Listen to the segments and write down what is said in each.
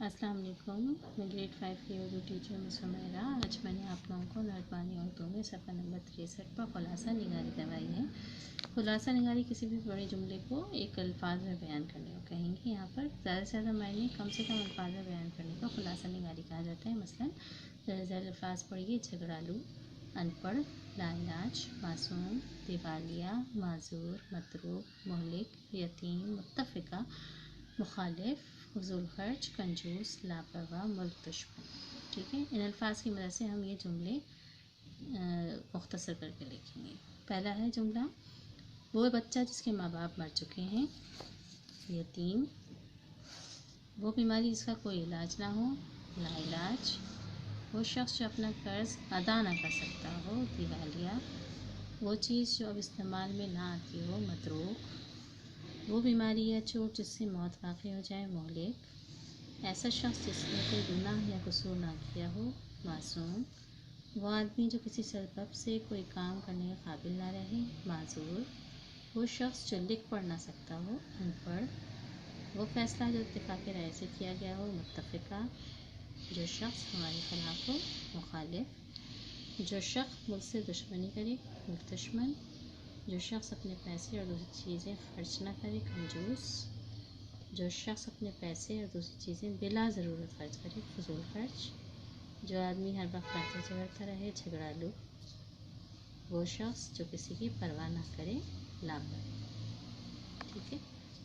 अस्सलाम वालेकुम। मैं ग्रेड 5 की उर्दू टीचर मिस हुमैरा। आज मैंने आप लोगों को नरबानी उर्दू में सफ़ा नंबर 63 पर खुलासा निगारी करवाई है। खुलासा निगारी किसी भी बड़े जुमले को एक अल्फाज में बयान करने को कहेंगे। यहाँ पर ज़्यादा से ज़्यादा मायने कम से कम अल्फाज में बयान करने को खुलासा निगारी कहा जाता है। मसलन ज़्यादा अल्फाज पढ़िए: झगड़ालू, अनपढ़, लाइलाज, मासूम, दिवालिया, माजूर, मतरूक, मोहलिक, यतीम, मुत्तफ़िका, मुखालिफ, फजूल खर्च, कंजूस, लापरवाह, मुल्क दुश्मन। ठीक है, इन अल्फाज की मदद से हम ये जुमले मुख्तसर करके लिखेंगे। पहला है जुमला: वो बच्चा जिसके माँ बाप मर चुके हैं। यतीम, वो बीमारी जिसका कोई इलाज ना हो। लाइलाज, वो शख्स जो अपना कर्ज अदा ना कर सकता हो। दिवालिया, वो चीज़ जो अब इस्तेमाल में ना आती हो। मतरूक, वो बीमारी या चोट जिससे मौत वाक़ई हो जाए। मोहलिक, ऐसा शख्स जिसने कोई गुनाह या कसूर ना किया हो। मासूम, वो आदमी जो किसी सबब से कोई काम करने के काबिल ना रहे। माजूर, वो शख्स जो लिख पढ़ ना सकता हो। अनपढ़, वो फैसला जो इत्तेफाक़ राय से किया गया हो। मुत्तफ़िका, जो शख्स हमारे खिलाफ हो। मुखालिफ, जो शख्स मुझसे दुश्मनी करे। दुश्मन, जो शख्स अपने पैसे और दूसरी चीज़ें खर्च ना करे। कंजूस, जो शख्स अपने पैसे और दूसरी चीज़ें बिला ज़रूरत खर्च करे। फजूल खर्च, जो आदमी हर वक्त बातें झगड़ता रहे। झगड़ालू, वो शख्स जो किसी की परवाह ना करे। लापरवाह। ठीक है,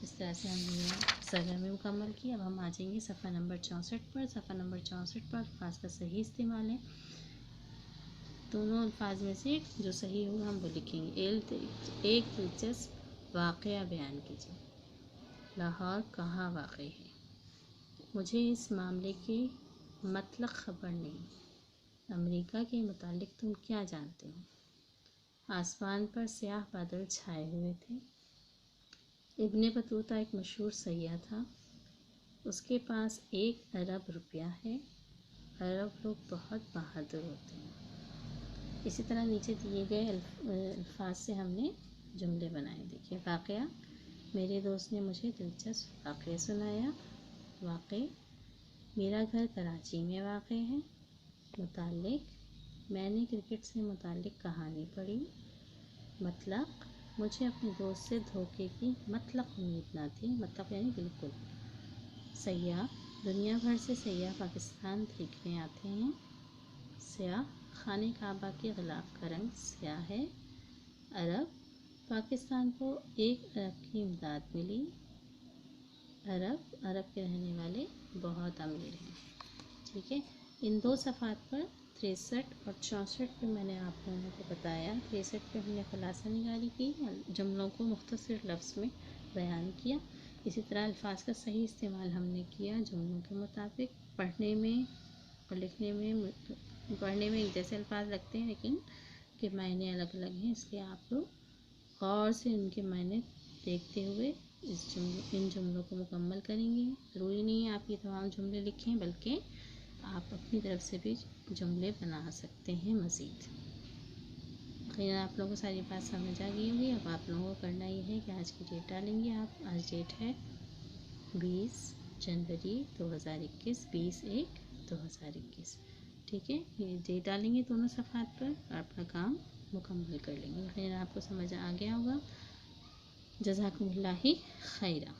इस तरह से हमने ये सरगर्मी मुकम्मल की। अब हम आ जाएंगे सफ़ा नंबर 64 पर। सफ़ा नंबर 64 पर अल्फाज का सही इस्तेमाल है। दोनों अल्फाज में से जो सही हो हम वो लिखेंगे। एक दिलचस्प वाक़या बयान कीजिए। लाहौर कहाँ वाक़ई है? मुझे इस मामले की मतलब खबर नहीं। अमेरिका के मुतालिक तुम क्या जानते हो? आसमान पर स्याह बादल छाए हुए थे। इब्ने बतूता एक मशहूर सय्याह था। उसके पास 1 अरब रुपया है। अरब लोग बहुत बहादुर होते हैं। इसी तरह नीचे दिए गए अल्फाज से हमने जुमले बनाए। देखिए, वाक़या: मेरे दोस्त ने मुझे दिलचस्प वाक़या सुनाया। वाक़े: मेरा घर कराची में वाक़ है। मुताल्लिक: मैंने क्रिकेट से मुताल्लिक कहानी पढ़ी। मतलब: मुझे अपने दोस्त से धोखे की मतलब उम्मीद ना थी। मतलब यानी बिल्कुल। सय्याह: दुनिया भर से सय्याह पाकिस्तान देखने आते हैं। स्याह: खाने काबा के ग़िलाफ़ का रंग स्याह है। अरब: पाकिस्तान को 1 अरब की इमदाद मिली। अरब के रहने वाले बहुत अमीर हैं। ठीक है, इन दो सफ़ात पर 63 और 64 पे मैंने आप लोगों को बताया। 63 पे हमने खुलासा निगारी की, जुमलों को मुख्तसर लफ्ज़ में बयान किया। इसी तरह अल्फाज का सही इस्तेमाल हमने किया जुमलों के मुताबिक। पढ़ने में और लिखने में एक जैसे अल्फाज लगते हैं, लेकिन के मायने अलग अलग हैं, इसलिए आप लोग गौर से इनके मायने देखते हुए इन जुमलों को मुकम्मल करेंगे। ज़रूरी नहीं है आप ये तमाम जुमले लिखें, बल्कि आप अपनी तरफ से भी जुमले बना सकते हैं मज़ीद। खैर, आप लोगों को सारी बात समझ आ गई होगी। अब आप लोगों को करना ये है कि आज की डेट डालेंगे आप। आज डेट है 20 जनवरी 2021, 20/1/2021। ठीक है, ये डेट डालेंगे दोनों सफ़ात पर और अपना काम मुकम्मल कर लेंगे। खैर, आपको समझ आ गया होगा। जज़ाकुमुल्लाह खैरा।